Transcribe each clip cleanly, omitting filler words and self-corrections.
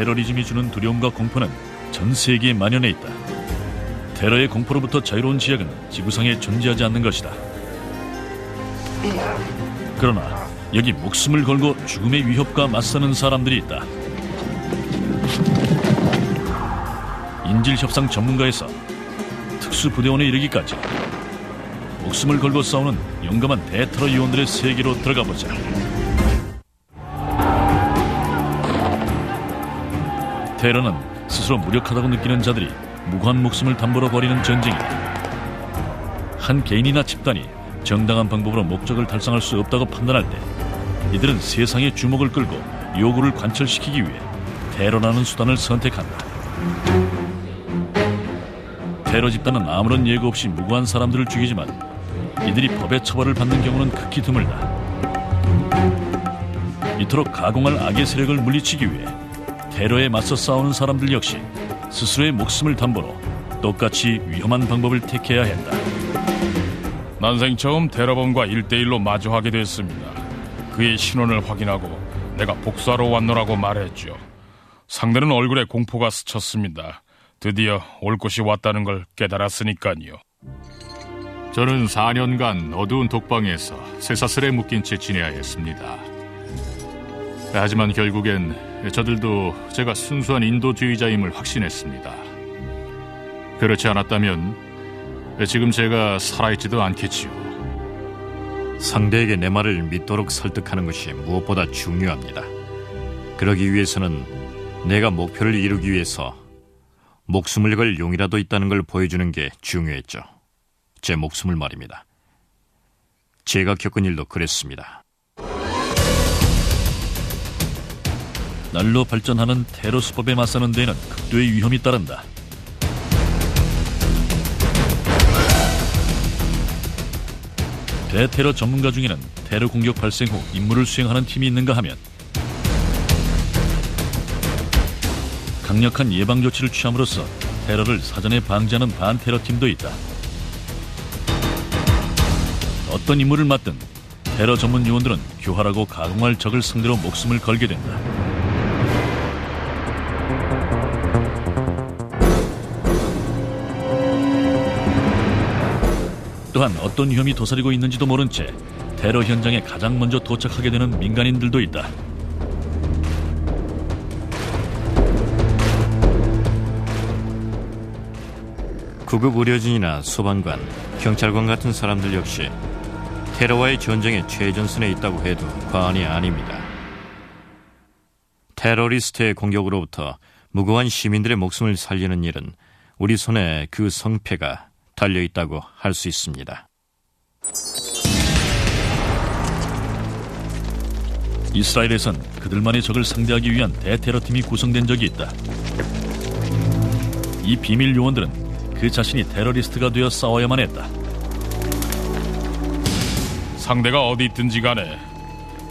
테러리즘이 주는 두려움과 공포는 전 세계에 만연해 있다. 테러의 공포로부터 자유로운 지역은 지구상에 존재하지 않는 것이다. 그러나 여기 목숨을 걸고 죽음의 위협과 맞서는 사람들이 있다. 인질협상 전문가에서 특수부대원에 이르기까지 목숨을 걸고 싸우는 용감한 대테러 요원들의 세계로 들어가보자. 테러는 스스로 무력하다고 느끼는 자들이 무고한 목숨을 담보로 벌이는 전쟁이다. 한 개인이나 집단이 정당한 방법으로 목적을 달성할 수 없다고 판단할 때 이들은 세상의 주목을 끌고 요구를 관철시키기 위해 테러라는 수단을 선택한다. 테러 집단은 아무런 예고 없이 무고한 사람들을 죽이지만 이들이 법의 처벌을 받는 경우는 극히 드물다. 이토록 가공할 악의 세력을 물리치기 위해 테러에 맞서 싸우는 사람들 역시 스스로의 목숨을 담보로 똑같이 위험한 방법을 택해야 했다. 난생 처음 테러범과 1대1로 마주하게 됐습니다. 그의 신원을 확인하고 내가 복수하러 왔노라고 말했죠. 상대는 얼굴에 공포가 스쳤습니다. 드디어 올 곳이 왔다는 걸 깨달았으니까요. 저는 4년간 어두운 독방에서 쇠사슬에 묶인 채 지내야 했습니다. 하지만 결국엔 저들도 제가 순수한 인도주의자임을 확신했습니다. 그렇지 않았다면 지금 제가 살아있지도 않겠지요. 상대에게 내 말을 믿도록 설득하는 것이 무엇보다 중요합니다. 그러기 위해서는 내가 목표를 이루기 위해서 목숨을 걸 용이라도 있다는 걸 보여주는 게 중요했죠. 제 목숨을 말입니다. 제가 겪은 일도 그랬습니다. 날로 발전하는 테러 수법에 맞서는 데에는 극도의 위험이 따른다. 대테러 전문가 중에는 테러 공격 발생 후 임무를 수행하는 팀이 있는가 하면 강력한 예방 조치를 취함으로써 테러를 사전에 방지하는 반테러 팀도 있다. 어떤 임무를 맡든 테러 전문 요원들은 교활하고 가공할 적을 상대로 목숨을 걸게 된다. 또한 어떤 위험이 도사리고 있는지도 모른 채 테러 현장에 가장 먼저 도착하게 되는 민간인들도 있다. 구급 의료진이나 소방관, 경찰관 같은 사람들 역시 테러와의 전쟁의 최전선에 있다고 해도 과언이 아닙니다. 테러리스트의 공격으로부터 무고한 시민들의 목숨을 살리는 일은 우리 손에 그 성패가 달려있다고 할 수 있습니다. 이스라엘에선 그들만의 적을 상대하기 위한 대테러팀이 구성된 적이 있다. 이 비밀 요원들은 그 자신이 테러리스트가 되어 싸워야만 했다. 상대가 어디 있든지 간에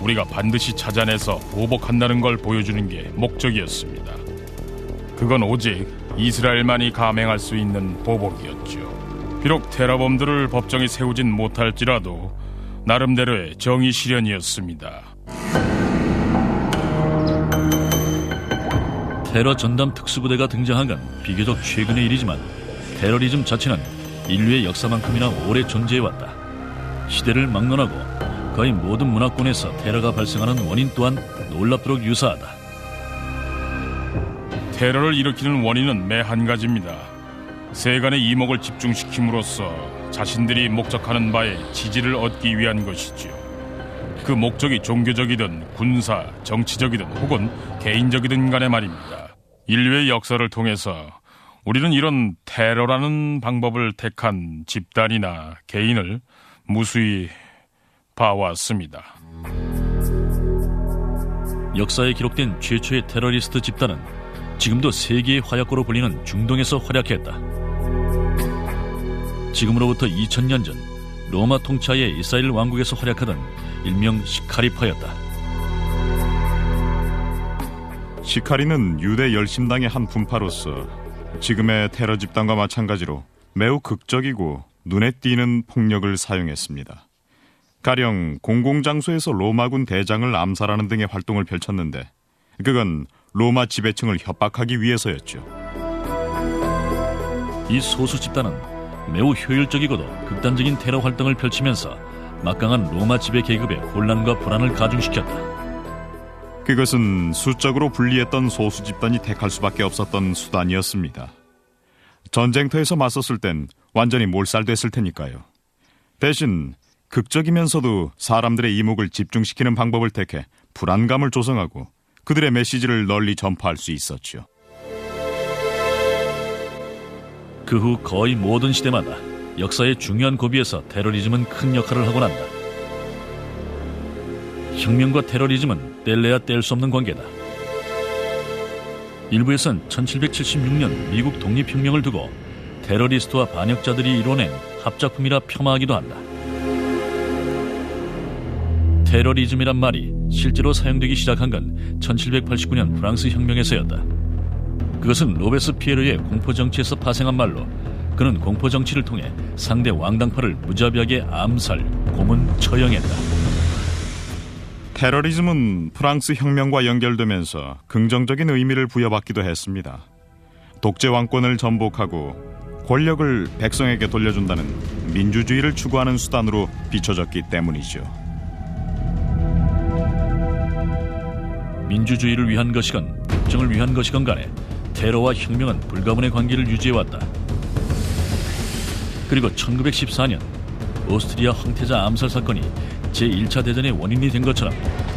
우리가 반드시 찾아내서 보복한다는 걸 보여주는 게 목적이었습니다. 그건 오직 이스라엘만이 감행할 수 있는 보복이었죠. 비록 테러범들을 법정에 세우진 못할지라도 나름대로의 정의 실현이었습니다. 테러 전담 특수부대가 등장한 건 비교적 최근의 일이지만 테러리즘 자체는 인류의 역사만큼이나 오래 존재해왔다. 시대를 막론하고 거의 모든 문화권에서 테러가 발생하는 원인 또한 놀랍도록 유사하다. 테러를 일으키는 원인은 매 한 가지입니다. 세간의 이목을 집중시킴으로써 자신들이 목적하는 바에 지지를 얻기 위한 것이죠. 그 목적이 종교적이든 군사, 정치적이든 혹은 개인적이든 간에 말입니다. 인류의 역사를 통해서 우리는 이런 테러라는 방법을 택한 집단이나 개인을 무수히 봐왔습니다. 역사에 기록된 최초의 테러리스트 집단은 지금도 세계의 화약고로 불리는 중동에서 활약했다. 지금으로부터 2000년 전 로마 통치하에 이스라엘 왕국에서 활약하던 일명 시카리파였다. 시카리는 유대 열심당의 한 분파로서 지금의 테러 집단과 마찬가지로 매우 극적이고 눈에 띄는 폭력을 사용했습니다. 가령 공공장소에서 로마군 대장을 암살하는 등의 활동을 펼쳤는데 그건 로마 지배층을 협박하기 위해서였죠. 이 소수 집단은 매우 효율적이고도 극단적인 테러 활동을 펼치면서 막강한 로마 지배 계급의 혼란과 불안을 가중시켰다. 그것은 수적으로 불리했던 소수 집단이 택할 수밖에 없었던 수단이었습니다. 전쟁터에서 맞섰을 땐 완전히 몰살됐을 테니까요. 대신 극적이면서도 사람들의 이목을 집중시키는 방법을 택해 불안감을 조성하고 그들의 메시지를 널리 전파할 수 있었죠. 그 후 거의 모든 시대마다 역사의 중요한 고비에서 테러리즘은 큰 역할을 하고 난다. 혁명과 테러리즘은 뗄래야 뗄 수 없는 관계다. 일부에선 1776년 미국 독립혁명을 두고 테러리스트와 반역자들이 이뤄낸 합작품이라 폄하하기도 한다. 테러리즘이란 말이 실제로 사용되기 시작한 건 1789년 프랑스 혁명에서였다. 그것은 로베스피에르의 공포정치에서 파생한 말로 그는 공포정치를 통해 상대 왕당파를 무자비하게 암살, 고문, 처형했다. 테러리즘은 프랑스 혁명과 연결되면서 긍정적인 의미를 부여받기도 했습니다. 독재 왕권을 전복하고 권력을 백성에게 돌려준다는 민주주의를 추구하는 수단으로 비춰졌기 때문이죠. 민주주의를 위한 것이건 국정을 위한 것이건 간에 테러와 혁명은 불가분의 관계를 유지해왔다. 그리고 1914년 오스트리아 황태자 암살 사건이 제1차 대전의 원인이 된 것처럼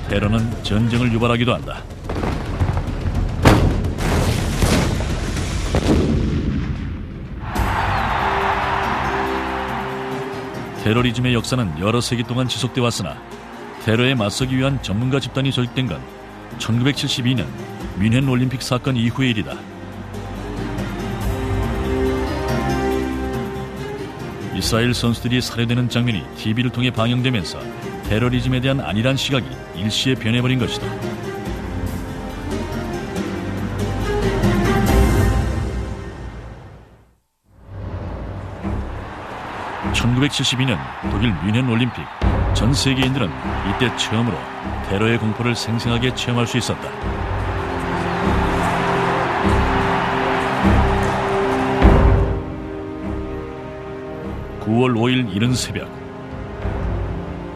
테러는 전쟁을 유발하기도 한다. 테러리즘의 역사는 여러 세기 동안 지속돼 왔으나 테러에 맞서기 위한 전문가 집단이 조직된 건 1972년 뮌헨 올림픽 사건 이후의 일이다. 이스라엘 선수들이 살해되는 장면이 TV를 통해 방영되면서 테러리즘에 대한 안일한 시각이 일시에 변해버린 것이다. (1972년) 독일 뮌헨 올림픽. 전 세계인들은 이때 처음으로 테러의 공포를 생생하게 체험할 수 있었다. (9월 5일) 이른 새벽,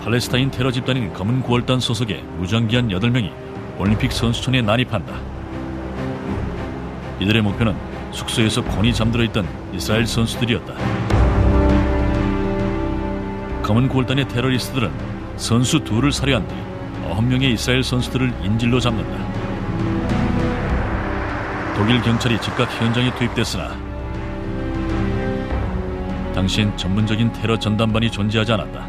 팔레스타인 테러 집단인 검은 9월단 소속의 무장기한 8명이 올림픽 선수촌에 난입한다. 이들의 목표는 숙소에서 곤히 잠들어 있던 이스라엘 선수들이었다. 검은 9월단의 테러리스트들은 선수 둘을 살해한 뒤 9명의 이스라엘 선수들을 인질로 잡는다. 독일 경찰이 즉각 현장에 투입됐으나 당시엔 전문적인 테러 전담반이 존재하지 않았다.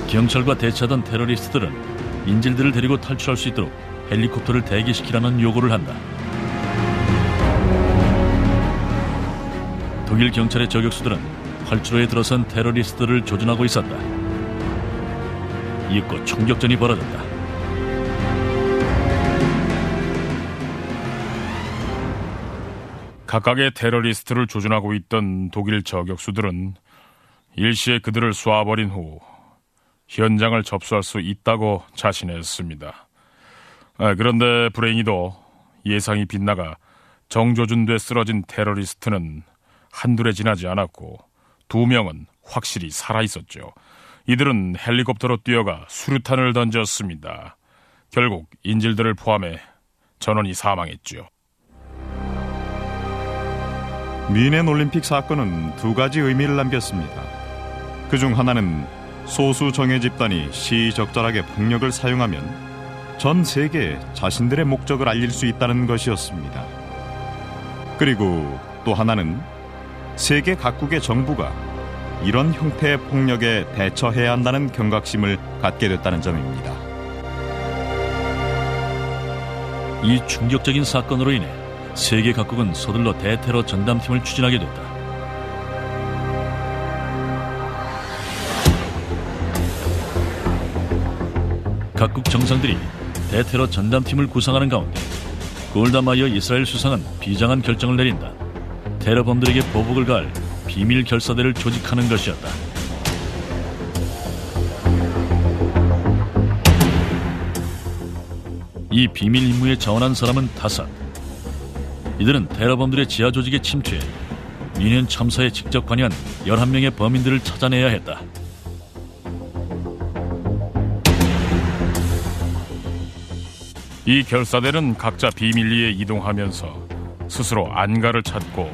경찰과 대치하던 테러리스트들은 인질들을 데리고 탈출할 수 있도록 헬리콥터를 대기시키라는 요구를 한다. 독일 경찰의 저격수들은 활주로에 들어선 테러리스트들을 조준하고 있었다. 이윽고 총격전이 벌어졌다. 각각의 테러리스트를 조준하고 있던 독일 저격수들은 일시에 그들을 쏴버린 후 현장을 접수할 수 있다고 자신했습니다. 그런데 불행히도 예상이 빗나가 정조준돼 쓰러진 테러리스트는 한둘에 지나지 않았고 2명은 확실히 살아있었죠. 이들은 헬리콥터로 뛰어가 수류탄을 던졌습니다. 결국 인질들을 포함해 전원이 사망했죠. 뮌헨 올림픽 사건은 2가지 의미를 남겼습니다. 그중 하나는 소수 정예 집단이 시의적절하게 폭력을 사용하면 전 세계에 자신들의 목적을 알릴 수 있다는 것이었습니다. 그리고 또 하나는 세계 각국의 정부가 이런 형태의 폭력에 대처해야 한다는 경각심을 갖게 됐다는 점입니다. 이 충격적인 사건으로 인해 세계 각국은 서둘러 대테러 전담팀을 추진하게 됐다. 각국 정상들이 대테러 전담팀을 구성하는 가운데 골다 마이어 이스라엘 수상은 비장한 결정을 내린다. 테러범들에게 보복을 가할 비밀 결사대를 조직하는 것이었다. 이 비밀 임무에 자원한 사람은 5. 이들은 테러범들의 지하 조직에 침투해 미넨 참사에 직접 관여한 11명의 범인들을 찾아내야 했다. 이 결사대는 각자 비밀리에 이동하면서 스스로 안가를 찾고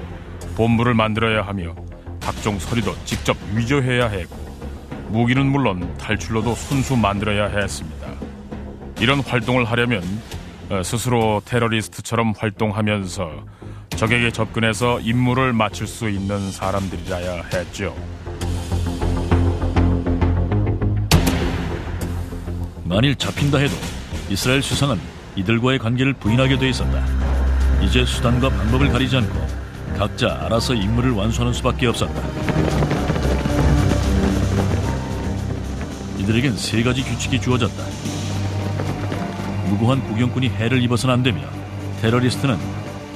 본부를 만들어야 하며 각종 서리도 직접 위조해야 했고 무기는 물론 탈출로도 순수 만들어야 했습니다. 이런 활동을 하려면 스스로 테러리스트처럼 활동하면서 적에게 접근해서 임무를 마칠 수 있는 사람들이라야 했죠. 만일 잡힌다 해도 이스라엘 수상은 이들과의 관계를 부인하게 돼 있었다. 이제 수단과 방법을 가리지 않고 각자 알아서 임무를 완수하는 수밖에 없었다. 이들에겐 3가지 규칙이 주어졌다. 무고한 구경꾼이 해를 입어서는 안 되며, 테러리스트는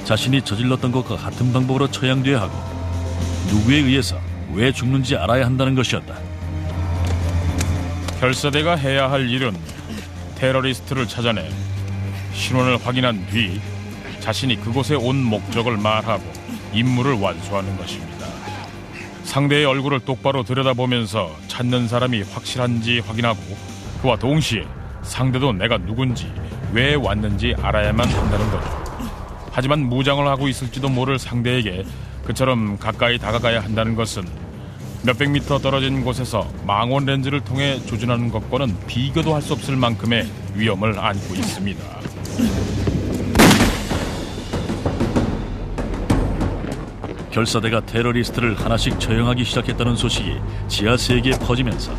자신이 저질렀던 것과 같은 방법으로 처형돼야 하고, 누구에 의해서 왜 죽는지 알아야 한다는 것이었다. 결사대가 해야 할 일은 테러리스트를 찾아내 신원을 확인한 뒤 자신이 그곳에 온 목적을 말하고 임무를 완수하는 것입니다. 상대의 얼굴을 똑바로 들여다보면서 찾는 사람이 확실한지 확인하고 그와 동시에 상대도 내가 누군지 왜 왔는지 알아야만 한다는 거죠. 하지만 무장을 하고 있을지도 모를 상대에게 그처럼 가까이 다가가야 한다는 것은 몇백 미터 떨어진 곳에서 망원 렌즈를 통해 조준하는 것과는 비교도 할 수 없을 만큼의 위험을 안고 있습니다. 결사대가 테러리스트를 하나씩 처형하기 시작했다는 소식이 지하 세계에 퍼지면서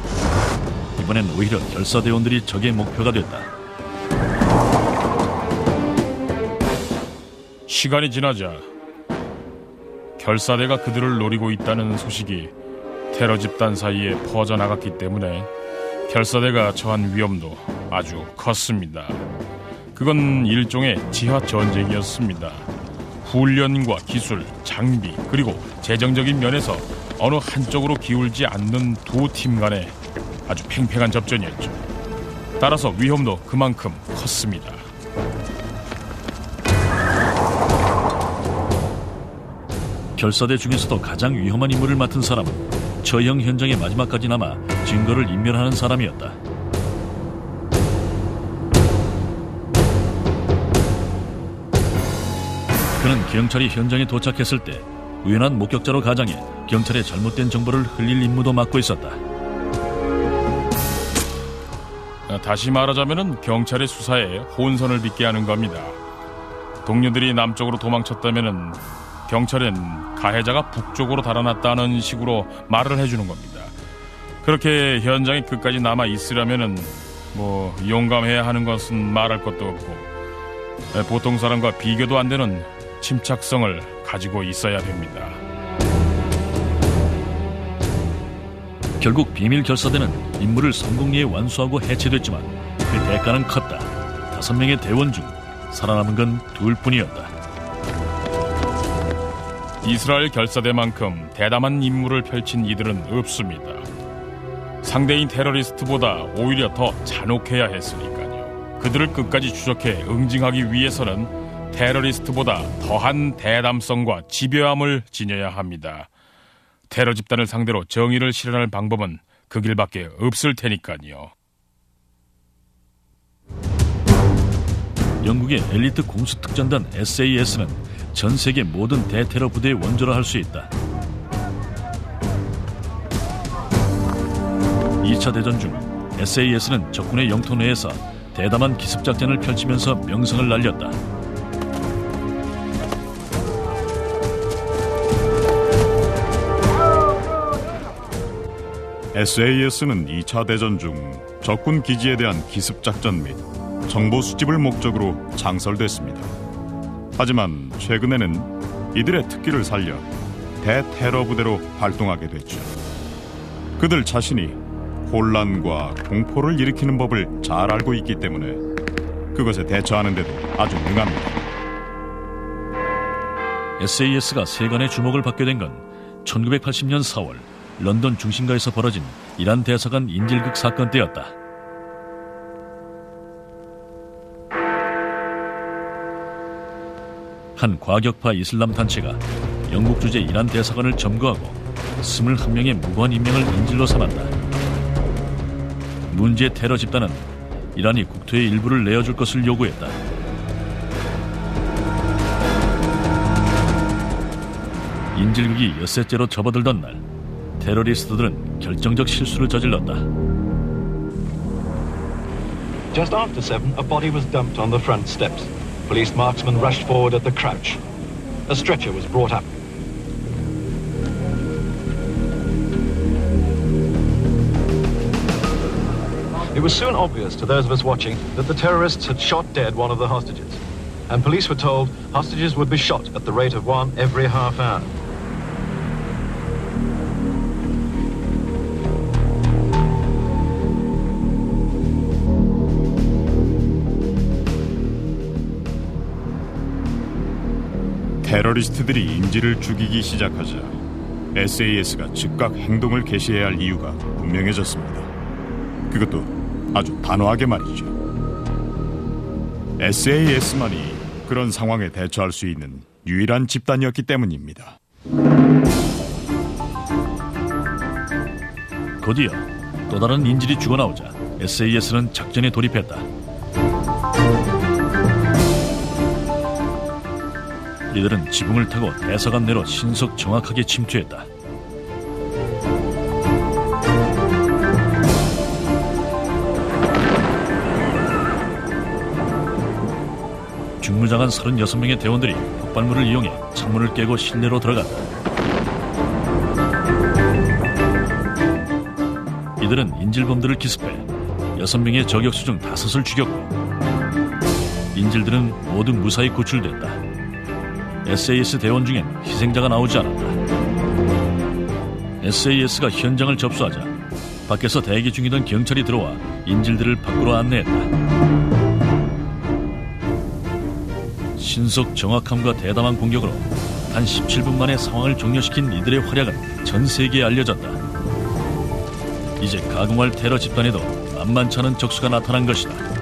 이번엔 오히려 결사대원들이 적의 목표가 됐다. 시간이 지나자 결사대가 그들을 노리고 있다는 소식이 테러 집단 사이에 퍼져나갔기 때문에 결사대가 처한 위험도 아주 컸습니다. 그건 일종의 지하 전쟁이었습니다. 훈련과 기술, 장비, 그리고 재정적인 면에서 어느 한쪽으로 기울지 않는 두 팀 간의 아주 팽팽한 접전이었죠. 따라서 위험도 그만큼 컸습니다. 결사대 중에서도 가장 위험한 임무를 맡은 사람은 처형 현장의 마지막까지 남아 증거를 인멸하는 사람이었다. 그는 경찰이 현장에 도착했을 때 우연한 목격자로 가장해 경찰의 잘못된 정보를 흘릴 임무도 맡고 있었다. 다시 말하자면 경찰의 수사에 혼선을 빚게 하는 겁니다. 동료들이 남쪽으로 도망쳤다면 경찰은 가해자가 북쪽으로 달아났다는 식으로 말을 해주는 겁니다. 그렇게 현장에 끝까지 남아 있으려면 용감해야 하는 것은 말할 것도 없고 보통 사람과 비교도 안 되는 침착성을 가지고 있어야 됩니다. 결국 비밀 결사대는 임무를 성공리에 완수하고 해체됐지만 그 대가는 컸다. 5명의 대원 중 살아남은 건 2뿐이었다. 이스라엘 결사대만큼 대담한 임무를 펼친 이들은 없습니다. 상대인 테러리스트보다 오히려 더 잔혹해야 했으니까요. 그들을 끝까지 추적해 응징하기 위해서는 테러리스트보다 더한 대담성과 집요함을 지녀야 합니다. 테러 집단을 상대로 정의를 실현할 방법은 그 길밖에 없을 테니까요. 영국의 엘리트 공수특전단 SAS는 전 세계 모든 대테러 부대의 원조라 할 수 있다. 2차 대전 중 SAS는 적군의 영토 내에서 대담한 기습작전을 펼치면서 명성을 날렸다. SAS는 2차 대전 중 적군 기지에 대한 기습작전 및 정보 수집을 목적으로 창설됐습니다. 하지만 최근에는 이들의 특기를 살려 대테러 부대로 활동하게 됐죠. 그들 자신이 혼란과 공포를 일으키는 법을 잘 알고 있기 때문에 그것에 대처하는 데도 아주 능합니다. SAS가 세간의 주목을 받게 된 건 1980년 4월 런던 중심가에서 벌어진 이란 대사관 인질극 사건 때였다. 한 과격파 이슬람 단체가 영국 주재 이란 대사관을 점거하고 21명의 무고한 인명을 인질로 삼았다. 문제의 테러 집단은 이란이 국토의 일부를 내어줄 것을 요구했다. 인질극이 엿새째로 접어들던 날, 테러리스트들은 결정적 실수를 저질렀다. Just after 7, a body was dumped on the front steps. Police marksmen rushed forward at the crouch. A stretcher was brought up. It was soon obvious to those of us watching that the terrorists had shot dead one of the hostages. And police were told hostages would be shot at the rate of one every half hour. 테러리스트들이 인질을 죽이기 시작하자 SAS가 즉각 행동을 개시해야 할 이유가 분명해졌습니다. 그것도 아주 단호하게 말이죠. SAS만이 그런 상황에 대처할 수 있는 유일한 집단이었기 때문입니다. 곧이어 또 다른 인질이 죽어나오자 SAS는 작전에 돌입했다. 이들은 지붕을 타고 대사관 내로 신속 정확하게 침투했다. 중무장한 36명의 대원들이 폭발물을 이용해 창문을 깨고 실내로 들어갔다. 이들은 인질범들을 기습해 6명의 저격수 중 5을 죽였고 인질들은 모두 무사히 구출됐다. SAS 대원 중엔 희생자가 나오지 않았다. SAS가 현장을 접수하자 밖에서 대기 중이던 경찰이 들어와 인질들을 밖으로 안내했다. 신속 정확함과 대담한 공격으로 단 17분 만에 상황을 종료시킨 이들의 활약은 전 세계에 알려졌다. 이제 가공할 테러 집단에도 만만치 않은 적수가 나타난 것이다.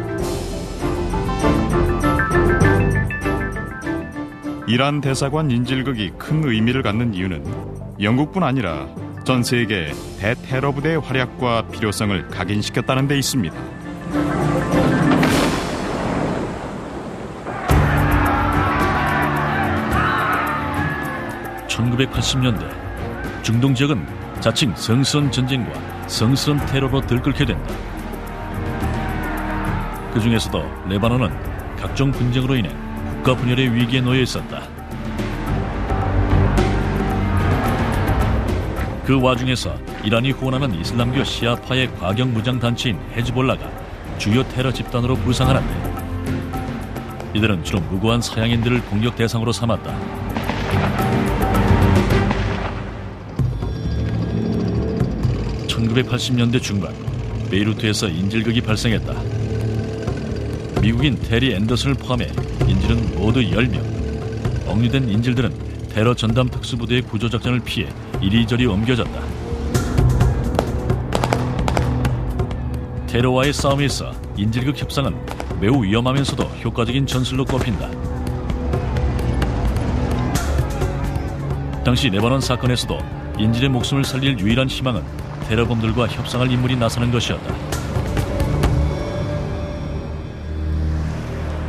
이란 대사관 인질극이 큰 의미를 갖는 이유는 영국뿐 아니라 전 세계 대테러 부대의 활약과 필요성을 각인시켰다는 데 있습니다. (1980년대) 중동 지역은 자칭 성스러운 전쟁과 성스러운 테러로 들끓게 된다. 그 중에서도 레바논은 각종 분쟁으로 인해 국가 분열의 위기에 놓여 있었다. 그 와중에서 이란이 후원하는 이슬람교 시아파의 과격 무장 단체인 헤즈볼라가 주요 테러 집단으로 부상하는데 이들은 주로 무고한 서양인들을 공격 대상으로 삼았다. (1980년대) 중반 베이루트에서 인질극이 발생했다. 미국인 테리 앤더슨을 포함해 인질은 모두 10명. 억류된 인질들은 테러 전담 특수부대의 구조작전을 피해 이리저리 옮겨졌다. 테러와의 싸움에서 인질극 협상은 매우 위험하면서도 효과적인 전술로 꼽힌다. 당시 레바논 사건에서도 인질의 목숨을 살릴 유일한 희망은 테러범들과 협상할 인물이 나서는 것이었다.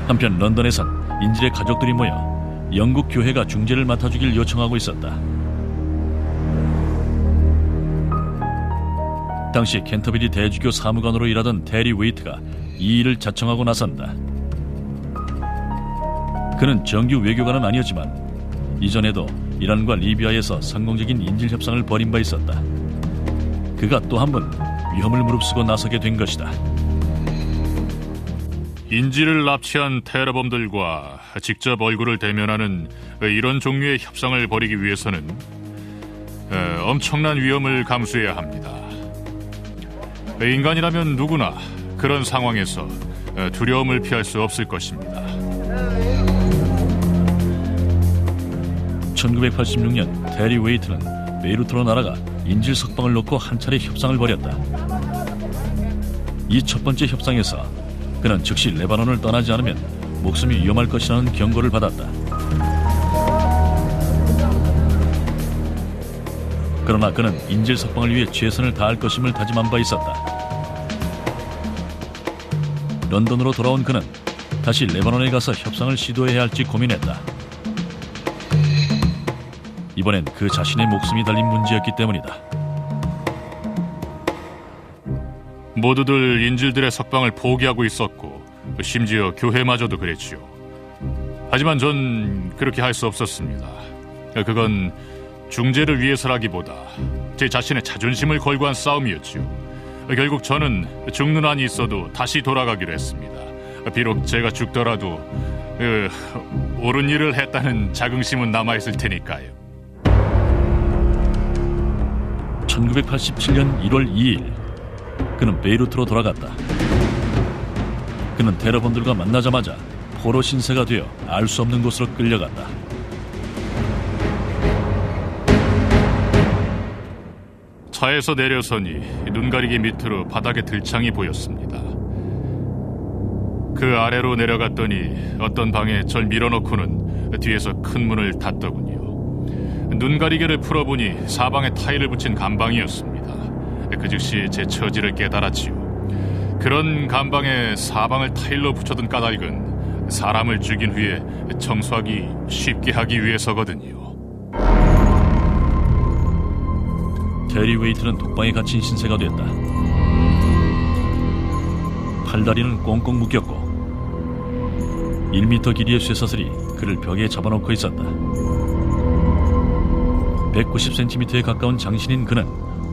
한편 런던에선 인질의 가족들이 모여 영국 교회가 중재를 맡아주길 요청하고 있었다. 당시 캔터베리 대주교 사무관으로 일하던 테리 웨이트가 이 일을 자청하고 나선다. 그는 정규 외교관은 아니었지만 이전에도 이란과 리비아에서 성공적인 인질 협상을 벌인 바 있었다. 그가 또 한 번 위험을 무릅쓰고 나서게 된 것이다. 인질을 납치한 테러범들과 직접 얼굴을 대면하는 이런 종류의 협상을 벌이기 위해서는 엄청난 위험을 감수해야 합니다. 인간이라면 누구나 그런 상황에서 두려움을 피할 수 없을 것입니다. 1986년 테리 웨이트는 베이루트로 날아가 인질 석방을 놓고 한 차례 협상을 벌였다. 이 첫 번째 협상에서 그는 즉시 레바논을 떠나지 않으면 목숨이 위험할 것이라는 경고를 받았다. 그러나 그는 인질 석방을 위해 최선을 다할 것임을 다짐한 바 있었다. 런던으로 돌아온 그는 다시 레바논에 가서 협상을 시도해야 할지 고민했다. 이번엔 그 자신의 목숨이 달린 문제였기 때문이다. 모두들 인질들의 석방을 포기하고 있었고 심지어 교회마저도 그랬지요. 하지만 전 그렇게 할 수 없었습니다. 그건 중재를 위해서라기보다 제 자신의 자존심을 걸고 한 싸움이었지요. 결국 저는 죽는 한이 있어도 다시 돌아가기로 했습니다. 비록 제가 죽더라도 옳은 일을 했다는 자긍심은 남아있을 테니까요. 1987년 1월 2일 그는 베이루트로 돌아갔다. 그는 테러범들과 만나자마자 포로 신세가 되어 알 수 없는 곳으로 끌려갔다. 차에서 내려서니 눈가리개 밑으로 바닥에 들창이 보였습니다. 그 아래로 내려갔더니 어떤 방에 절 밀어넣고는 뒤에서 큰 문을 닫더군요. 눈가리개를 풀어보니 사방에 타일을 붙인 감방이었습니다. 그 즉시 제 처지를 깨달았지요. 그런 감방에 사방을 타일로 붙여둔 까닭은 사람을 죽인 후에 청소하기 쉽게 하기 위해서거든요. 테리 웨이트는 독방에 갇힌 신세가 됐다. 팔다리는 꽁꽁 묶였고 1m 길이의 쇠사슬이 그를 벽에 잡아놓고 있었다. 190cm에 가까운 장신인 그는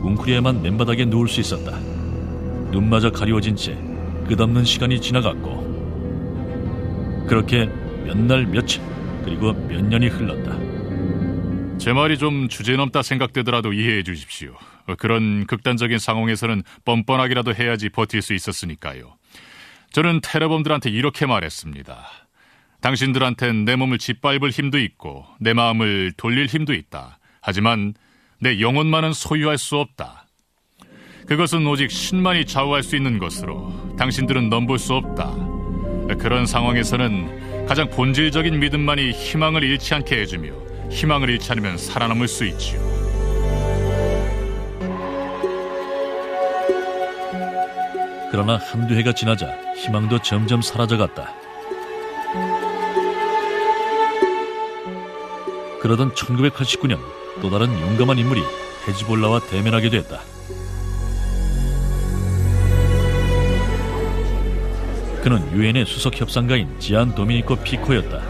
웅크려야만 맨바닥에 누울 수 있었다. 눈마저 가리워진 채 끝없는 시간이 지나갔고 그렇게 몇 날 며칠 그리고 몇 년이 흘렀다. 제 말이 좀 주제넘다 생각되더라도 이해해 주십시오. 그런 극단적인 상황에서는 뻔뻔하기라도 해야지 버틸 수 있었으니까요. 저는 테러범들한테 이렇게 말했습니다. 당신들한텐 내 몸을 짓밟을 힘도 있고 내 마음을 돌릴 힘도 있다. 하지만 내 영혼만은 소유할 수 없다. 그것은 오직 신만이 좌우할 수 있는 것으로 당신들은 넘볼 수 없다. 그런 상황에서는 가장 본질적인 믿음만이 희망을 잃지 않게 해주며 희망을 잃지 않으면 살아남을 수 있지요. 그러나 한두 해가 지나자 희망도 점점 사라져갔다. 그러던 1989년 또 다른 용감한 인물이 헤즈볼라와 대면하게 됐다. 그는 유엔의 수석 협상가인 지안 도미니코 피코였다.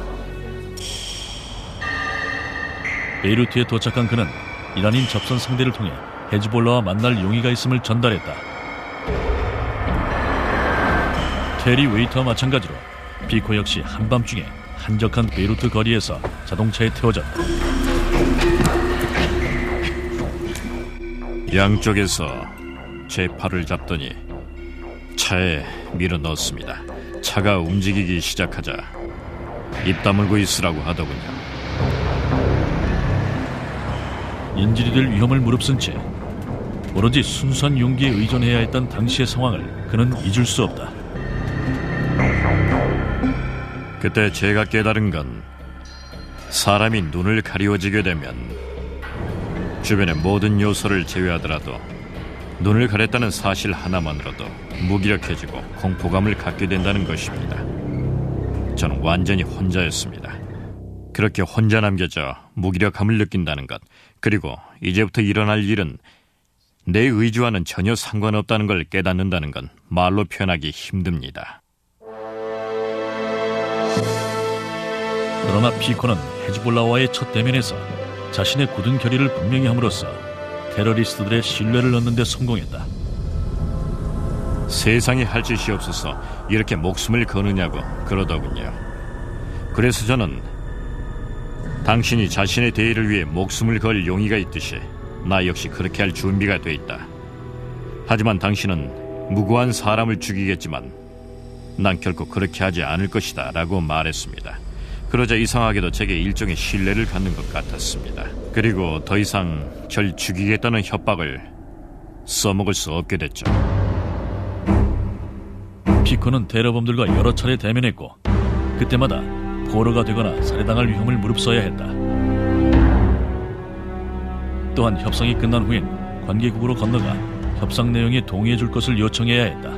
베이루트에 도착한 그는 이란인 접선 상대를 통해 헤즈볼라와 만날 용의가 있음을 전달했다. 테리 웨이트와 마찬가지로 피코 역시 한밤중에 한적한 베이루트 거리에서 자동차에 태워졌다. 양쪽에서 제 팔을 잡더니 차에 밀어 넣었습니다. 차가 움직이기 시작하자 입 다물고 있으라고 하더군요. 인질이 될 위험을 무릅쓴 채 오로지 순수한 용기에 의존해야 했던 당시의 상황을 그는 잊을 수 없다. 그때 제가 깨달은 건 사람이 눈을 가리워지게 되면 주변의 모든 요소를 제외하더라도 눈을 가렸다는 사실 하나만으로도 무기력해지고 공포감을 갖게 된다는 것입니다. 저는 완전히 혼자였습니다. 그렇게 혼자 남겨져 무기력함을 느낀다는 것, 그리고 이제부터 일어날 일은 내 의지와는 전혀 상관없다는 걸 깨닫는다는 건 말로 표현하기 힘듭니다. 그러나 피코는 헤즈볼라와의 첫 대면에서 자신의 굳은 결의를 분명히 함으로써 테러리스트들의 신뢰를 얻는 데 성공했다. 세상에 할 짓이 없어서 이렇게 목숨을 거느냐고 그러더군요. 그래서 저는 당신이 자신의 대의를 위해 목숨을 걸 용의가 있듯이 나 역시 그렇게 할 준비가 돼 있다. 하지만 당신은 무고한 사람을 죽이겠지만 난 결코 그렇게 하지 않을 것이다 라고 말했습니다. 그러자 이상하게도 제게 일종의 신뢰를 갖는 것 같았습니다. 그리고 더 이상 절 죽이겠다는 협박을 써먹을 수 없게 됐죠. 피코는 테러범들과 여러 차례 대면했고 그때마다 포로가 되거나 살해당할 위험을 무릅써야 했다. 또한 협상이 끝난 후엔 관계국으로 건너가 협상 내용에 동의해 줄 것을 요청해야 했다.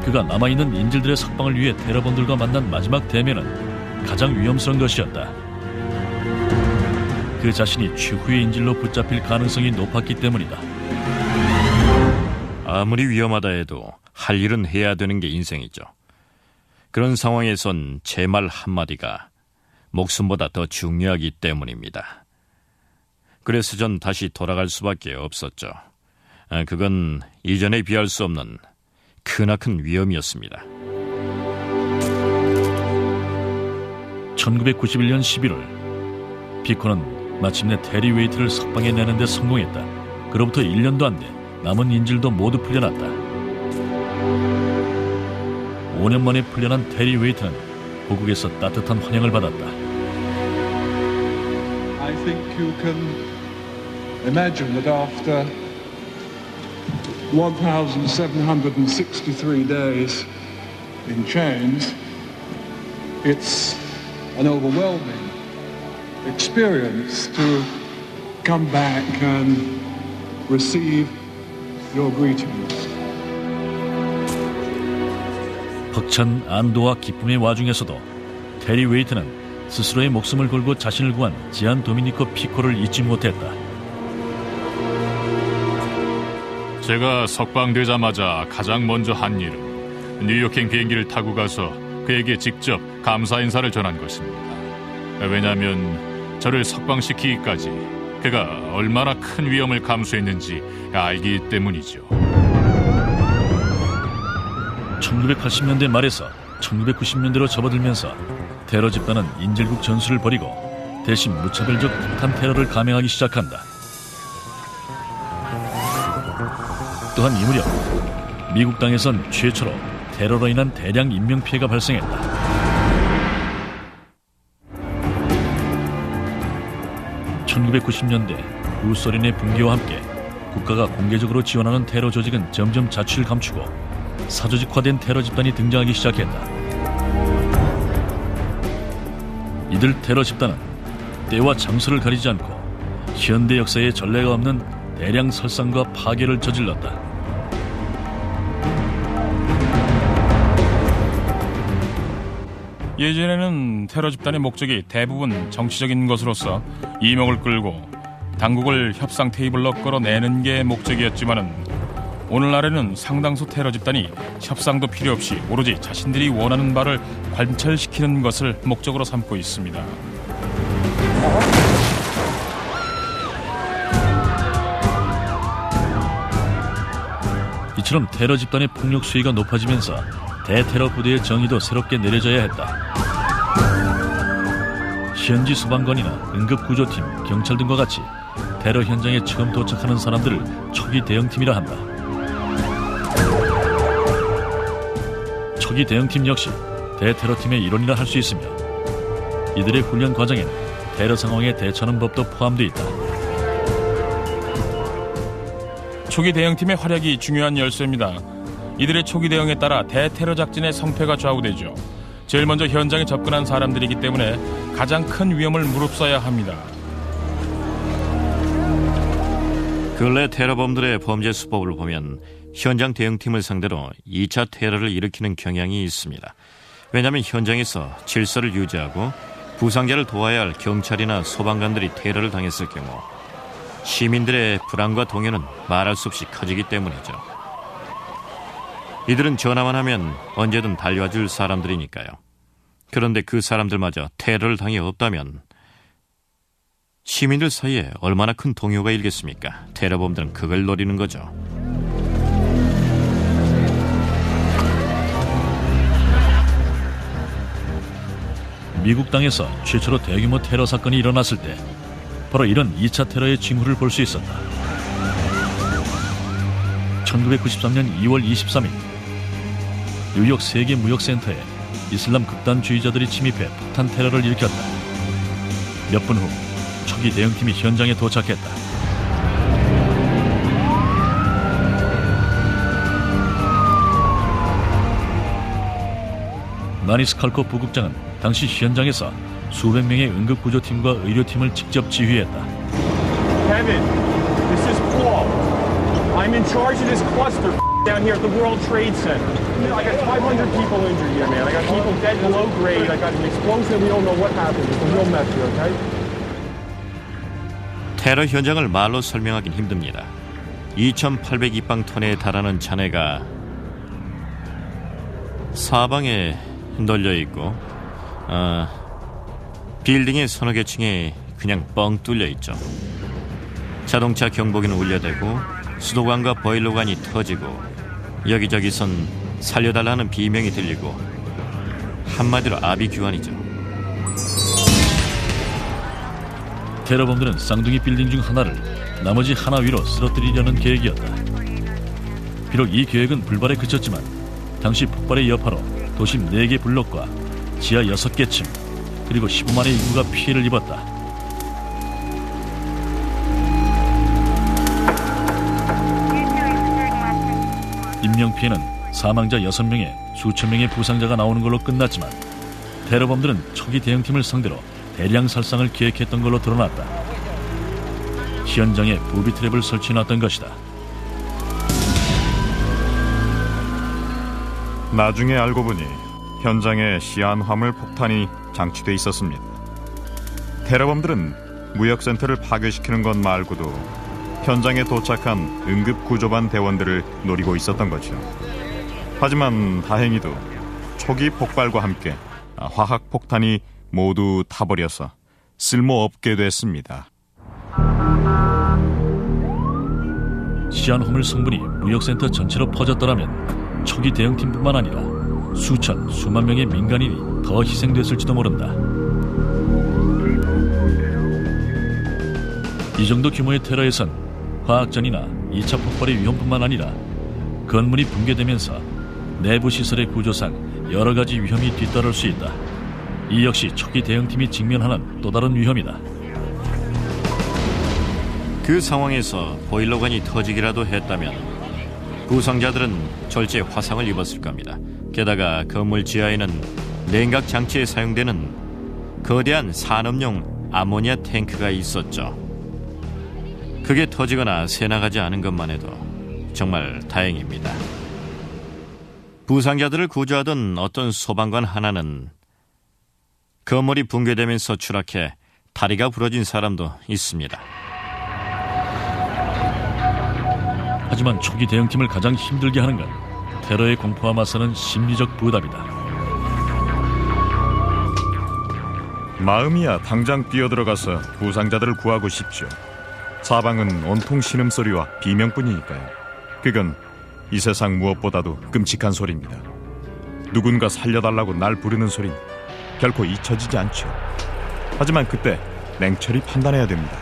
그가 남아있는 인질들의 석방을 위해 테러범들과 만난 마지막 대면은 가장 위험스러운 것이었다. 그 자신이 최후의 인질로 붙잡힐 가능성이 높았기 때문이다. 아무리 위험하다 해도 할 일은 해야 되는 게 인생이죠. 그런 상황에선 제 말 한마디가 목숨보다 더 중요하기 때문입니다. 그래서 전 다시 돌아갈 수밖에 없었죠. 그건 이전에 비할 수 없는 크나큰 위험이었습니다. 1991년 11월 피코는 마침내 테리 웨이트를 석방해내는 데 성공했다. 그로부터 1년도 안 돼 남은 인질도 모두 풀려났다. 5년 만에 풀려난 테리 웨이트는 고국에서 따뜻한 환영을 받았다. I think you can imagine that after 1,763 days in chains, it's an overwhelming experience to come back and receive your greetings. 벅찬 안도와 기쁨의 와중에서도 테리 웨이트는 스스로의 목숨을 걸고 자신을 구한 지안 도미니코 피코를 잊지 못했다. 제가 석방되자마자 가장 먼저 한 일은 뉴욕행 비행기를 타고 가서 그에게 직접 감사 인사를 전한 것입니다. 왜냐하면 저를 석방시키기까지 그가 얼마나 큰 위험을 감수했는지 알기 때문이죠. 1980년대 말에서 1990년대로 접어들면서 테러 집단은 인질국 전술을 벌이고 대신 무차별적 폭탄 테러를 감행하기 시작한다. 또한 이 무렵 미국 땅에선 최초로 테러로 인한 대량 인명피해가 발생했다. (1990년대) 구소련의 붕괴와 함께 국가가 공개적으로 지원하는 테러 조직은 점점 자취를 감추고 사조직화된 테러 집단이 등장하기 시작했다. 이들 테러 집단은 때와 장소를 가리지 않고 현대 역사에 전례가 없는 대량 설상과 파괴를 저질렀다. 예전에는 테러 집단의 목적이 대부분 정치적인 것으로서 이목을 끌고 당국을 협상 테이블로 끌어내는 게 목적이었지만은 오늘날에는 상당수 테러 집단이 협상도 필요 없이 오로지 자신들이 원하는 바를 관철시키는 것을 목적으로 삼고 있습니다. 이처럼 테러 집단의 폭력 수위가 높아지면서 대테러 부대의 정의도 새롭게 내려져야 했다. 현지 소방관이나 응급구조팀, 경찰 등과 같이 테러 현장에 처음 도착하는 사람들을 초기 대응팀이라 한다. 초기 대응팀 역시 대테러팀의 일원이라 할 수 있으며 이들의 훈련 과정엔 테러 상황에 대처하는 법도 포함되어 있다. 초기 대응팀의 활약이 중요한 열쇠입니다. 이들의 초기 대응에 따라 대테러 작전의 성패가 좌우되죠. 제일 먼저 현장에 접근한 사람들이기 때문에 가장 큰 위험을 무릅써야 합니다. 근래 테러범들의 범죄 수법을 보면 현장 대응팀을 상대로 2차 테러를 일으키는 경향이 있습니다. 왜냐하면 현장에서 질서를 유지하고 부상자를 도와야 할 경찰이나 소방관들이 테러를 당했을 경우 시민들의 불안과 동요는 말할 수 없이 커지기 때문이죠. 이들은 전화만 하면 언제든 달려와줄 사람들이니까요. 그런데 그 사람들마저 테러를 당해 없다면 시민들 사이에 얼마나 큰 동요가 일겠습니까? 테러범들은 그걸 노리는 거죠. 미국 땅에서 최초로 대규모 테러 사건이 일어났을 때 바로 이런 2차 테러의 징후를 볼 수 있었다. 1993년 2월 23일 뉴욕 세계무역센터에 이슬람 극단주의자들이 침입해 폭탄 테러를 일으켰다. 몇 분 후 초기 대응팀이 현장에 도착했다. 마니스칼코 부국장은 당시 현장에서 수백 명의 응급구조팀과 의료팀을 직접 지휘했다. Kevin, this is Paul. I'm in charge of this cluster down here at the World Trade Center. I got 500 people injured here, man. I got people dead below grade. I got an explosion. We don't know what happened. It's a real mess here, okay? 테러 현장을 말로 설명하긴 힘듭니다. 2,800입방톤에 달하는 잔해가 사방에 널려 있고 빌딩의 서너 개 층에 그냥 뻥 뚫려 있죠. 자동차 경보기는 울려대고 수도관과 보일러관이 터지고 여기저기선 살려달라는 비명이 들리고 한마디로 아비규환이죠. 테러범들은 쌍둥이 빌딩 중 하나를 나머지 하나 위로 쓰러뜨리려는 계획이었다. 비록 이 계획은 불발에 그쳤지만 당시 폭발의 여파로 도심 4개 블록과 지하 6개 층 그리고 15만의 인구가 피해를 입었다. 인명피해는 사망자 6명에 수천 명의 부상자가 나오는 걸로 끝났지만 테러범들은 초기 대응팀을 상대로 대량 살상을 계획했던 걸로 드러났다. 현장에 부비 트랩을 설치해놨던 것이다. 나중에 알고 보니 현장에 시안 화물 폭탄이 장치돼 있었습니다. 테러범들은 무역센터를 파괴시키는 것 말고도 현장에 도착한 응급구조반 대원들을 노리고 있었던 거죠. 하지만 다행히도 초기 폭발과 함께 화학폭탄이 모두 타버려서 쓸모없게 됐습니다. 시안 화물 성분이 무역센터 전체로 퍼졌더라면 초기 대응팀뿐만 아니라 수천, 수만 명의 민간인이 더 희생됐을지도 모른다. 이 정도 규모의 테러에선 화학전이나 2차 폭발의 위험뿐만 아니라 건물이 붕괴되면서 내부 시설의 구조상 여러 가지 위험이 뒤따를 수 있다. 이 역시 초기 대응팀이 직면하는 또 다른 위험이다. 그 상황에서 보일러관이 터지기라도 했다면 부상자들은 절제 화상을 입었을 겁니다. 게다가 건물 지하에는 냉각 장치에 사용되는 거대한 산업용 아모니아 탱크가 있었죠. 그게 터지거나 새나가지 않은 것만 해도 정말 다행입니다. 부상자들을 구조하던 어떤 소방관 하나는 건물이 붕괴되면서 추락해 다리가 부러진 사람도 있습니다. 하지만 초기 대응팀을 가장 힘들게 하는 건 테러의 공포와 맞서는 심리적 부담이다. 마음이야 당장 뛰어들어가서 부상자들을 구하고 싶죠. 사방은 온통 신음소리와 비명뿐이니까요. 그건 이 세상 무엇보다도 끔찍한 소리입니다. 누군가 살려달라고 날 부르는 소린 결코 잊혀지지 않죠. 하지만 그때 냉철히 판단해야 됩니다.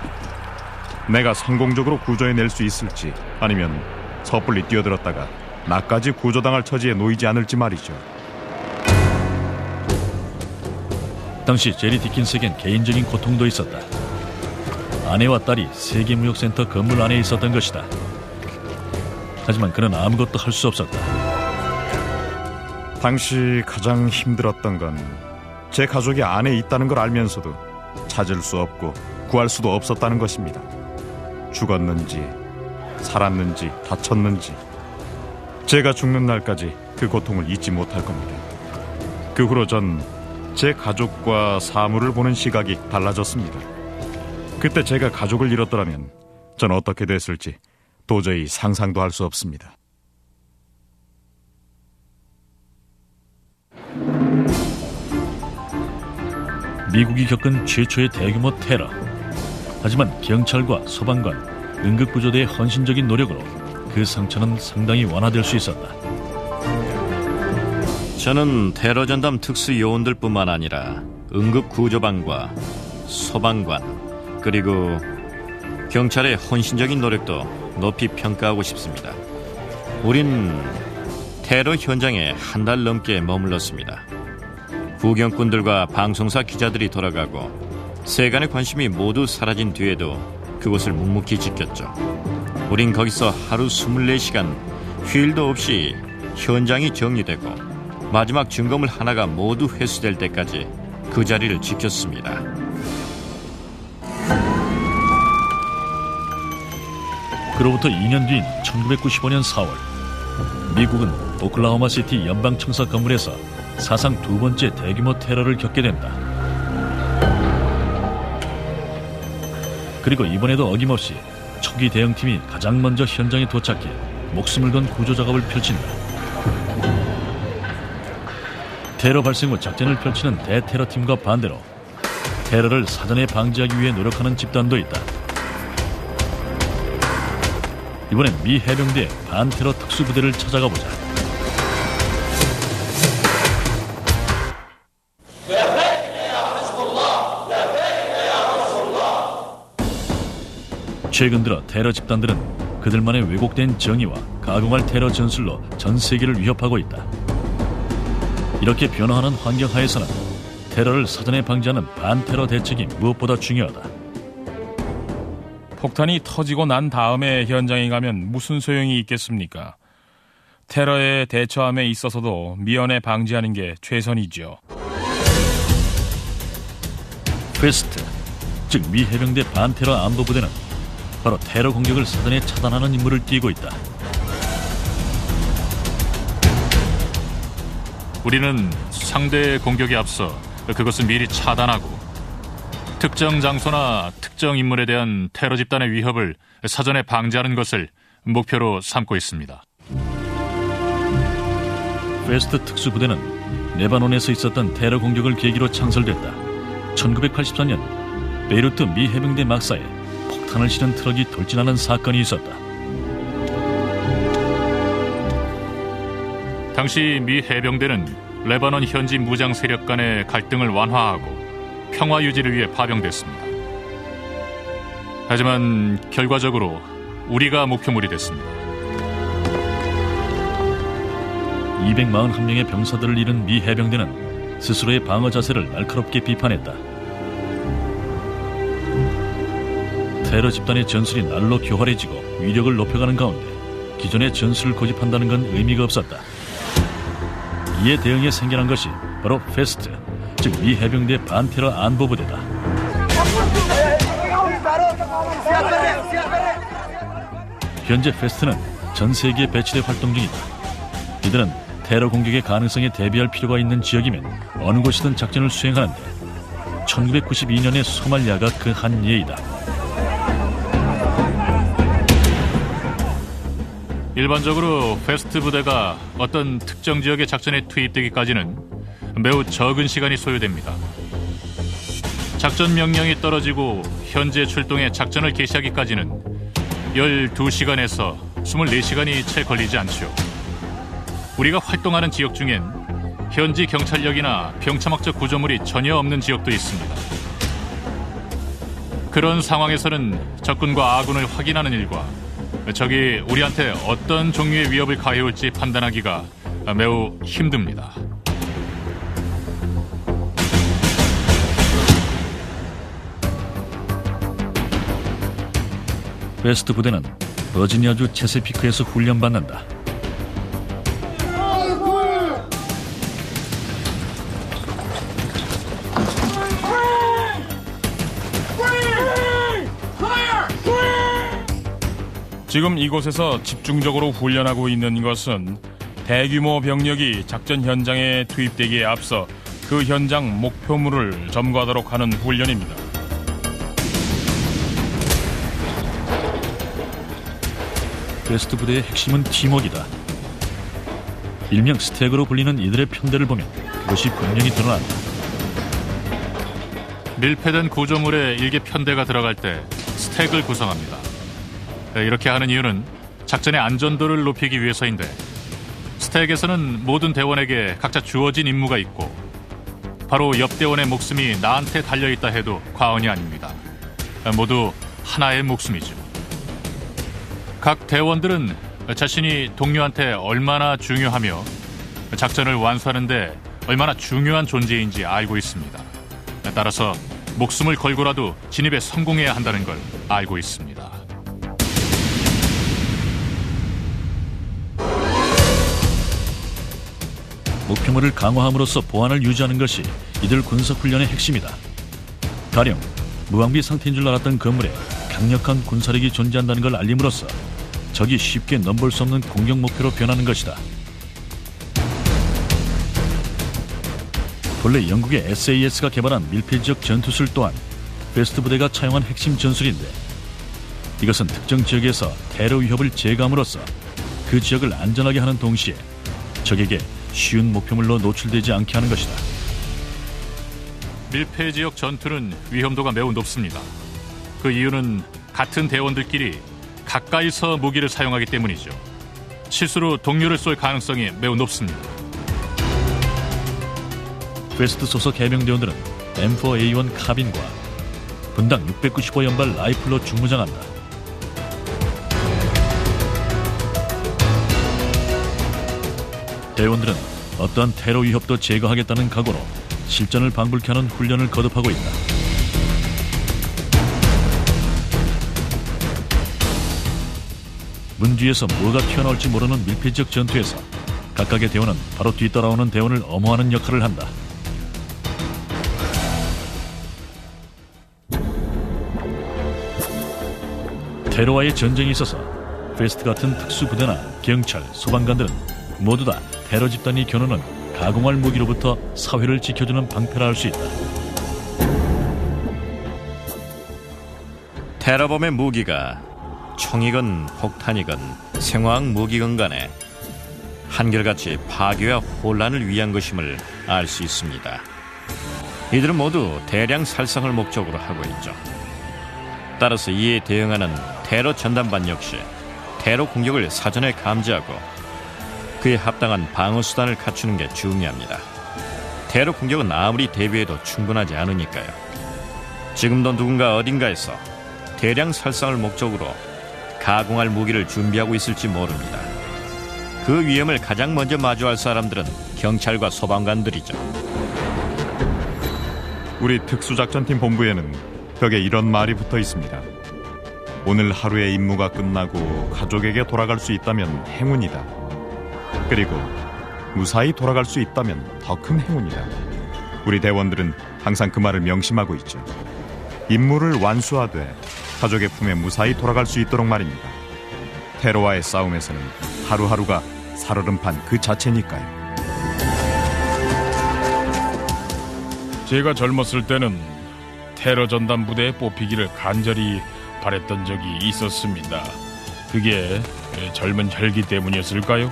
내가 성공적으로 구조해낼 수 있을지 아니면 섣불리 뛰어들었다가 나까지 구조당할 처지에 놓이지 않을지 말이죠. 당시 제리 디킨스에겐 개인적인 고통도 있었다. 아내와 딸이 세계무역센터 건물 안에 있었던 것이다. 하지만 그는 아무것도 할 수 없었다. 당시 가장 힘들었던 건 제 가족이 안에 있다는 걸 알면서도 찾을 수 없고 구할 수도 없었다는 것입니다. 죽었는지 살았는지 다쳤는지 제가 죽는 날까지 그 고통을 잊지 못할 겁니다. 그 후로 전 제 가족과 사물을 보는 시각이 달라졌습니다. 그때 제가 가족을 잃었더라면 전 어떻게 됐을지 도저히 상상도 할 수 없습니다. 미국이 겪은 최초의 대규모 테러. 하지만 경찰과 소방관, 응급구조대의 헌신적인 노력으로 그 상처는 상당히 완화될 수 있었다. 저는 테러 전담 특수 요원들뿐만 아니라 응급구조반과 소방관 그리고 경찰의 헌신적인 노력도 높이 평가하고 싶습니다. 우린 테러 현장에 한 달 넘게 머물렀습니다. 구경꾼들과 방송사 기자들이 돌아가고 세간의 관심이 모두 사라진 뒤에도 그곳을 묵묵히 지켰죠. 우린 거기서 하루 24시간 휴일도 없이 현장이 정리되고 마지막 증거물 하나가 모두 회수될 때까지 그 자리를 지켰습니다. 그로부터 2년 뒤인 1995년 4월, 미국은 오클라호마 시티 연방청사 건물에서 사상 두 번째 대규모 테러를 겪게 된다. 그리고 이번에도 어김없이 초기 대응팀이 가장 먼저 현장에 도착해 목숨을 건 구조 작업을 펼친다. 테러 발생 후 작전을 펼치는 대테러팀과 반대로 테러를 사전에 방지하기 위해 노력하는 집단도 있다. 이번엔 미 해병대의 반테러 특수부대를 찾아가 보자. 최근 들어 테러 집단들은 그들만의 왜곡된 정의와 가공할 테러 전술로 전 세계를 위협하고 있다. 이렇게 변화하는 환경 하에서는 테러를 사전에 방지하는 반테러 대책이 무엇보다 중요하다. 폭탄이 터지고 난 다음에 현장에 가면 무슨 소용이 있겠습니까? 테러에 대처함에 있어서도 미연에 방지하는 게 최선이죠. 퀘스트, 즉 미 해병대 반테러 안보부대는 바로 테러 공격을 사전에 차단하는 임무를 띠고 있다. 우리는 상대의 공격에 앞서 그것을 미리 차단하고 특정 장소나 특정 인물에 대한 테러 집단의 위협을 사전에 방지하는 것을 목표로 삼고 있습니다. 퀘스트 특수부대는 레바논에서 있었던 테러 공격을 계기로 창설됐다. 1984년 베이루트 미 해병대 막사에 폭탄을 실은 트럭이 돌진하는 사건이 있었다. 당시 미 해병대는 레바논 현지 무장 세력 간의 갈등을 완화하고 평화 유지를 위해 파병됐습니다. 하지만 결과적으로 우리가 목표물이 됐습니다. 241명의 병사들을 잃은 미 해병대는 스스로의 방어 자세를 날카롭게 비판했다. 테러 집단의 전술이 날로 교활해지고 위력을 높여가는 가운데 기존의 전술을 고집한다는 건 의미가 없었다. 이에 대응해 생겨난 것이 바로 페스트, 즉 미 해병대 반테러 안보부대다. 현재 페스트는 전 세계에 배치돼 활동 중이다. 이들은 테러 공격의 가능성에 대비할 필요가 있는 지역이면 어느 곳이든 작전을 수행하는데 1992년의 소말리아가 그 한 예이다. 일반적으로 페스트 부대가 어떤 특정 지역의 작전에 투입되기까지는 매우 적은 시간이 소요됩니다. 작전 명령이 떨어지고 현재 출동에 작전을 개시하기까지는 12시간에서 24시간이 채 걸리지 않죠. 우리가 활동하는 지역 중엔 현지 경찰력이나 병참학적 구조물이 전혀 없는 지역도 있습니다. 그런 상황에서는 적군과 아군을 확인하는 일과 적이 우리한테 어떤 종류의 위협을 가해올지 판단하기가 매우 힘듭니다. 웨스트 부대는 버지니아주 체세피크에서 훈련받는다. 지금 이곳에서 집중적으로 훈련하고 있는 것은 대규모 병력이 작전 현장에 투입되기에 앞서 그 현장 목표물을 점거하도록 하는 훈련입니다. 웨스트 부대의 핵심은 팀워크이다. 일명 스택으로 불리는 이들의 편대를 보면 그것이 분명히 드러난다. 밀폐된 구조물에 일개 편대가 들어갈 때 스택을 구성합니다. 이렇게 하는 이유는 작전의 안전도를 높이기 위해서인데, 스택에서는 모든 대원에게 각자 주어진 임무가 있고 바로 옆 대원의 목숨이 나한테 달려있다 해도 과언이 아닙니다. 모두 하나의 목숨이죠. 각 대원들은 자신이 동료한테 얼마나 중요하며 작전을 완수하는 데 얼마나 중요한 존재인지 알고 있습니다. 따라서 목숨을 걸고라도 진입에 성공해야 한다는 걸 알고 있습니다. 목표물을 강화함으로써 보안을 유지하는 것이 이들 군사훈련의 핵심이다. 가령 무방비 상태인 줄 알았던 건물에 강력한 군사력이 존재한다는 걸 알림으로써 적이 쉽게 넘볼 수 없는 공격 목표로 변하는 것이다. 본래 영국의 SAS가 개발한 밀폐지역 전투술 또한 베스트 부대가 차용한 핵심 전술인데, 이것은 특정 지역에서 테러 위협을 제거함으로써 그 지역을 안전하게 하는 동시에 적에게 쉬운 목표물로 노출되지 않게 하는 것이다. 밀폐 지역 전투는 위험도가 매우 높습니다. 그 이유는 같은 대원들끼리 가까이서 무기를 사용하기 때문이죠. 실수로 동료를 쏠 가능성이 매우 높습니다. 퀘스트 소속 해병대원들은 M4A1 카빈과 분당 695연발 라이플로 중무장한다. 대원들은 어떠한 테러 위협도 제거하겠다는 각오로 실전을 방불케 하는 훈련을 거듭하고 있다. 문 뒤에서 뭐가 튀어나올지 모르는 밀폐지역 전투에서 각각의 대원은 바로 뒤따라오는 대원을 엄호하는 역할을 한다. 테러와의 전쟁에 있어서 퀘스트 같은 특수부대나 경찰, 소방관들은 모두 다 테러 집단이 겨누는 가공할 무기로부터 사회를 지켜주는 방패라 할 수 있다. 테러범의 무기가 총이건 폭탄이건 생화학 무기건 간에 한결같이 파괴와 혼란을 위한 것임을 알 수 있습니다. 이들은 모두 대량 살상을 목적으로 하고 있죠. 따라서 이에 대응하는 테러 전담반 역시 테러 공격을 사전에 감지하고 그에 합당한 방어 수단을 갖추는 게 중요합니다. 테러 공격은 아무리 대비해도 충분하지 않으니까요. 지금도 누군가 어딘가에서 대량 살상을 목적으로 가공할 무기를 준비하고 있을지 모릅니다. 그 위험을 가장 먼저 마주할 사람들은 경찰과 소방관들이죠. 우리 특수작전팀 본부에는 벽에 이런 말이 붙어 있습니다. 오늘 하루의 임무가 끝나고 가족에게 돌아갈 수 있다면 행운이다. 그리고 무사히 돌아갈 수 있다면 더 큰 행운이다. 우리 대원들은 항상 그 말을 명심하고 있죠. 임무를 완수하되 가족의 품에 무사히 돌아갈 수 있도록 말입니다. 테러와의 싸움에서는 하루하루가 살얼음판 그 자체니까요. 제가 젊었을 때는 테러 전담 부대에 뽑히기를 간절히 바랬던 적이 있었습니다. 그게 젊은 혈기 때문이었을까요?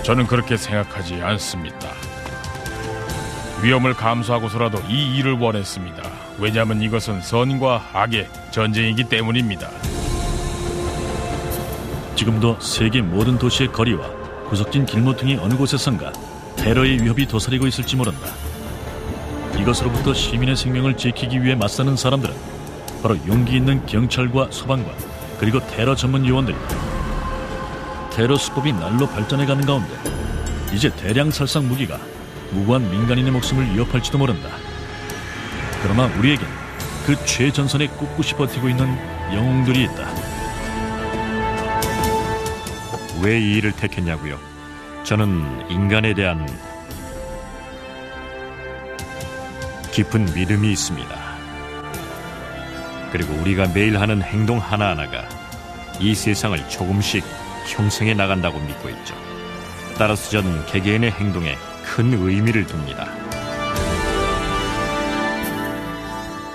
저는 그렇게 생각하지 않습니다. 위험을 감수하고서라도 이 일을 원했습니다. 왜냐하면 이것은 선과 악의 전쟁이기 때문입니다. 지금도 세계 모든 도시의 거리와 구석진 길모퉁이 어느 곳에선가 테러의 위협이 도사리고 있을지 모른다. 이것으로부터 시민의 생명을 지키기 위해 맞서는 사람들은 바로 용기 있는 경찰과 소방관, 그리고 테러 전문 요원들이다. 테러 수법이 날로 발전해가는 가운데 이제 대량 살상 무기가 무고한 민간인의 목숨을 위협할지도 모른다. 그러나 우리에겐 그 최전선에 꿋꿋이 버티고 있는 영웅들이 있다. 왜 이 일을 택했냐고요? 저는 인간에 대한 깊은 믿음이 있습니다. 그리고 우리가 매일 하는 행동 하나하나가 이 세상을 조금씩 형성해 나간다고 믿고 있죠. 따라서 전 개개인의 행동에 큰 의미를 둡니다.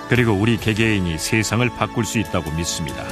그리고 우리 개개인이 세상을 바꿀 수 있다고 믿습니다.